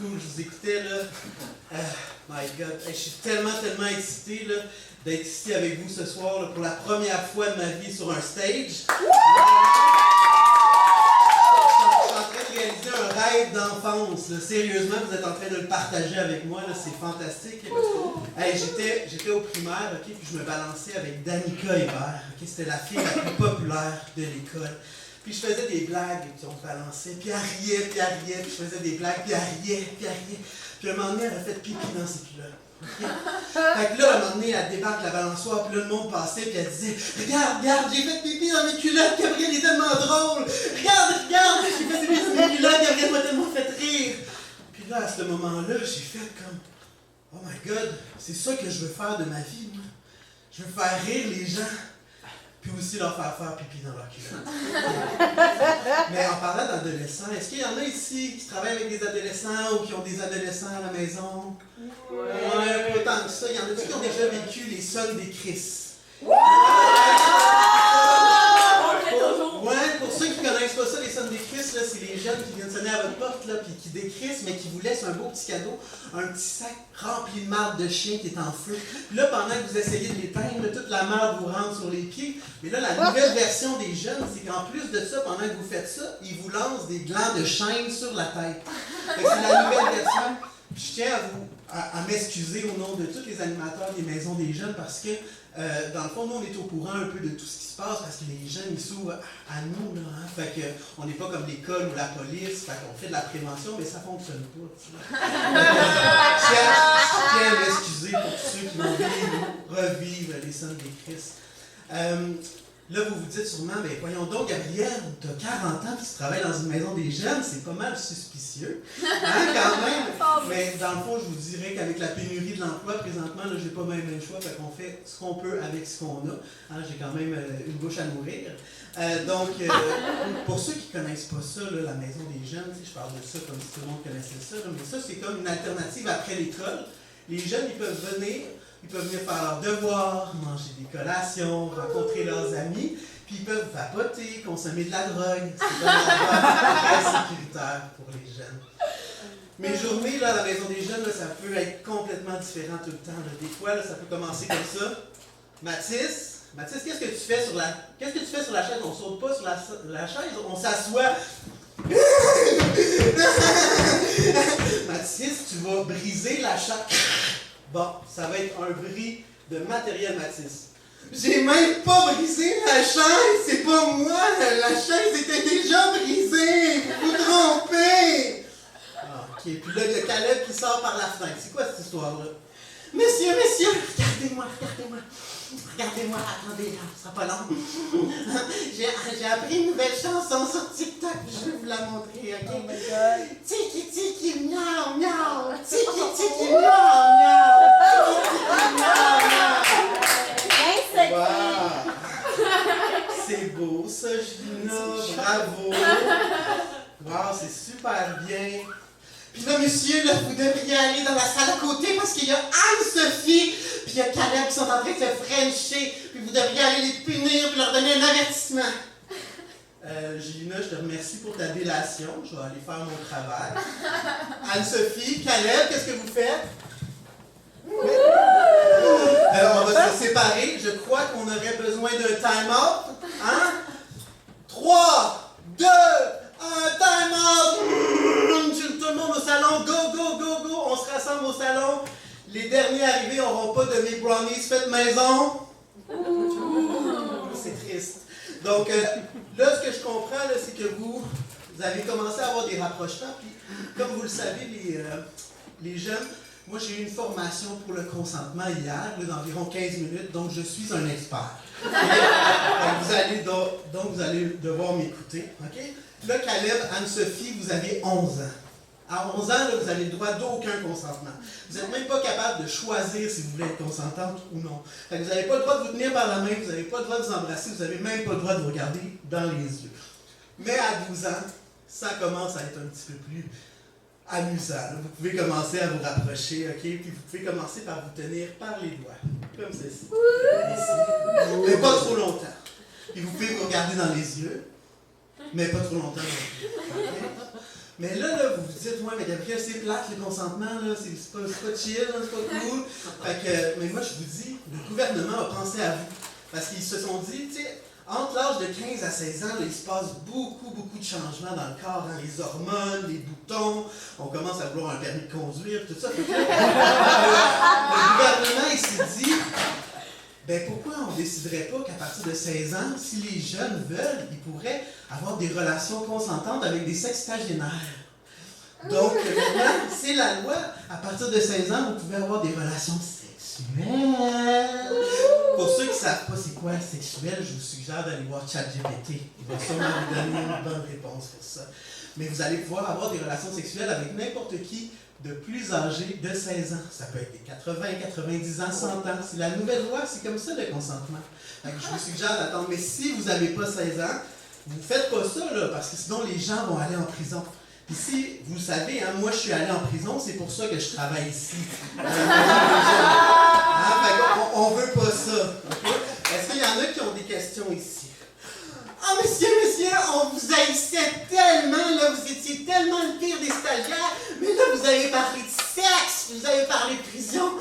cool, je vous écoutais là. My God, je suis tellement excité là, d'être ici avec vous ce soir là, pour la première fois de ma vie sur un stage. Je suis en train de réaliser un rêve d'enfance. Là. Sérieusement, vous êtes en train de le partager avec moi, là, c'est fantastique. Hey, j'étais au primaire, ok, puis je me balançais avec Danica Hébert. Okay, c'était la fille la plus populaire de l'école. Puis je faisais des blagues, puis on se balançait, puis elle riait, puis je faisais des blagues, puis elle riait. Puis un moment donné, elle a fait pipi dans ses culottes. Okay? Fait que là, un moment donné, elle débarque la balançoire, puis là, le monde passait, puis elle disait « Regarde, j'ai fait pipi dans mes culottes, Gabriel est tellement drôle! Regarde, j'ai fait pipi dans mes culottes, Gabriel m'a tellement fait rire! » Puis là, à ce moment-là, j'ai fait comme « Oh my God, c'est ça que je veux faire de ma vie, moi. Je veux faire rire les gens. » Puis aussi leur faire pipi dans leur culotte. Mais en parlant d'adolescents, est-ce qu'il y en a ici qui travaillent avec des adolescents ou qui ont des adolescents à la maison? Ouais, pas tant que ça. Il y en a qui ont déjà vécu les sons des Chris? Ouais, pour ceux qui ne connaissent pas ça, les sons des Chris, là, c'est les jeunes qui viennent sonner à votre porte, là, puis qui décrissent, mais qui vous laissent un beau petit cadeau, un petit sac rempli de marde de chien qui est en feu. Puis là, pendant que vous essayez de l'éteindre, toute la marde vous rentre sur les pieds. Mais là, la nouvelle version des jeunes, c'est qu'en plus de ça, pendant que vous faites ça, ils vous lancent des glands de chêne sur la tête. Fait que c'est la nouvelle version. Puis je tiens à m'excuser au nom de tous les animateurs des maisons des jeunes parce que, dans le fond, nous, on est au courant un peu de tout ce qui se passe parce que les jeunes, ils s'ouvrent à nous. Là, hein? Fait qu'on n'est pas comme l'école ou la police, fait qu'on fait de la prévention, mais ça ne fonctionne pas. Je tiens à m'excuser pour tous ceux qui vont revivre les sons des Christ. Là, vous vous dites sûrement, ben voyons donc, Gabriel, tu as 40 ans et tu travailles dans une maison des jeunes, c'est pas mal suspicieux. Hein, quand même? Mais dans le fond, je vous dirais qu'avec la pénurie de l'emploi, présentement, je n'ai pas même le choix, fait qu'on fait ce qu'on peut avec ce qu'on a. Hein, j'ai quand même une bouche à nourrir. Pour ceux qui ne connaissent pas ça, là, la maison des jeunes, je parle de ça comme si tout le monde connaissait ça, là, mais ça, c'est comme une alternative après l'école. Les jeunes, ils peuvent venir faire leurs devoirs, manger des collations, rencontrer leurs amis, puis ils peuvent vapoter, consommer de la drogue. C'est comme très sécuritaire pour les jeunes. Mes journées là, à la maison des jeunes, là, ça peut être complètement différent tout le temps. Là. Des fois, là, ça peut commencer comme ça. Mathis, qu'est-ce que tu fais sur la chaise? On ne saute pas sur la chaise, on s'assoit. Mathis, tu vas briser la chaise. Bon, ça va être un bris de matériel Mathis. J'ai même pas brisé la chaise, c'est pas moi, la chaise était déjà brisée, vous vous trompez. Ah, ok, puis là, il y a Caleb qui sort par la fenêtre. C'est quoi cette histoire-là? Messieurs, regardez-moi. Regardez-moi, attendez, là, ça sera pas long. J'ai appris une nouvelle chanson sur TikTok, je vais vous la montrer, ok? Oh my God. Tiki tiki miaou miaou, tiki tiki miaou miaou, tiki tiki miaou miaou. Wow. C'est beau ça, Gina, bravo. Wow, c'est super bien. Puis là, monsieur, là, vous devriez aller dans la salle à côté parce qu'il y a Anne-Sophie puis il y a Caleb qui sont en train de se frencher. Puis vous devriez aller les punir puis leur donner un avertissement. Gina, je te remercie pour ta délation. Je vais aller faire mon travail. Anne-Sophie, Caleb, qu'est-ce que vous faites? On va se séparer. Je crois qu'on aurait besoin d'un time-out. Hein? 3, 2, 1, time-out! Tout le monde au salon, go! On se rassemble au salon. Les derniers arrivés n'auront pas de mes brownies faites maison. C'est triste. Donc, là, ce que je comprends, là, c'est que vous avez commencé à avoir des rapprochements. Puis, comme vous le savez, les jeunes, moi, j'ai eu une formation pour le consentement hier, d'environ 15 minutes, donc je suis un expert. Vous allez devoir m'écouter. Okay? Là, Caleb, Anne-Sophie, vous avez 11 ans. À 11 ans, là, vous avez le droit d'aucun consentement. Vous n'êtes même pas capable de choisir si vous voulez être consentante ou non. Fait que vous n'avez pas le droit de vous tenir par la main, vous n'avez pas le droit de vous embrasser, vous n'avez même pas le droit de vous regarder dans les yeux. Mais à 12 ans, ça commence à être un petit peu plus amusant. Là. Vous pouvez commencer à vous rapprocher, ok? Puis vous pouvez commencer par vous tenir par les doigts, comme ceci. Ici. Mais pas trop longtemps. Puis vous pouvez vous regarder dans les yeux, mais pas trop longtemps non plus. Okay? Mais là, vous vous dites, ouais, mais Gabriel, c'est plate le consentement, là, c'est pas chill, là, c'est pas cool. Fait que, mais moi, je vous dis, le gouvernement a pensé à vous. Parce qu'ils se sont dit, tu sais, entre l'âge de 15 à 16 ans, là, il se passe beaucoup de changements dans le corps, hein, les hormones, les boutons, on commence à vouloir un permis de conduire, tout ça. Fait que, le gouvernement, il s'est dit, ben pourquoi on ne déciderait pas qu'à partir de 16 ans, si les jeunes veulent, ils pourraient avoir des relations consentantes avec des sextagénaires. Donc, maintenant, c'est la loi. À partir de 16 ans, vous pouvez avoir des relations sexuelles. Pour ceux qui ne savent pas c'est quoi sexuel, je vous suggère d'aller voir ChatGPT. Il va sûrement vous donner une bonne réponse pour ça. Mais vous allez pouvoir avoir des relations sexuelles avec n'importe qui de plus âgé de 16 ans. Ça peut être des 80, 90 ans, 100 ans. C'est la nouvelle loi, c'est comme ça le consentement. Donc, je vous suggère d'attendre. Mais si vous n'avez pas 16 ans, vous ne faites pas ça, là, parce que sinon les gens vont aller en prison. Ici, vous savez, hein, moi je suis allé en prison, c'est pour ça que je travaille ici. On ne veut pas ça. Okay? Est-ce qu'il y en a qui ont des questions ici? Ah, monsieur, on vous haïssait tellement, là, vous étiez tellement le pire des stagiaires, mais là, vous avez parlé de sexe, vous avez parlé de prison.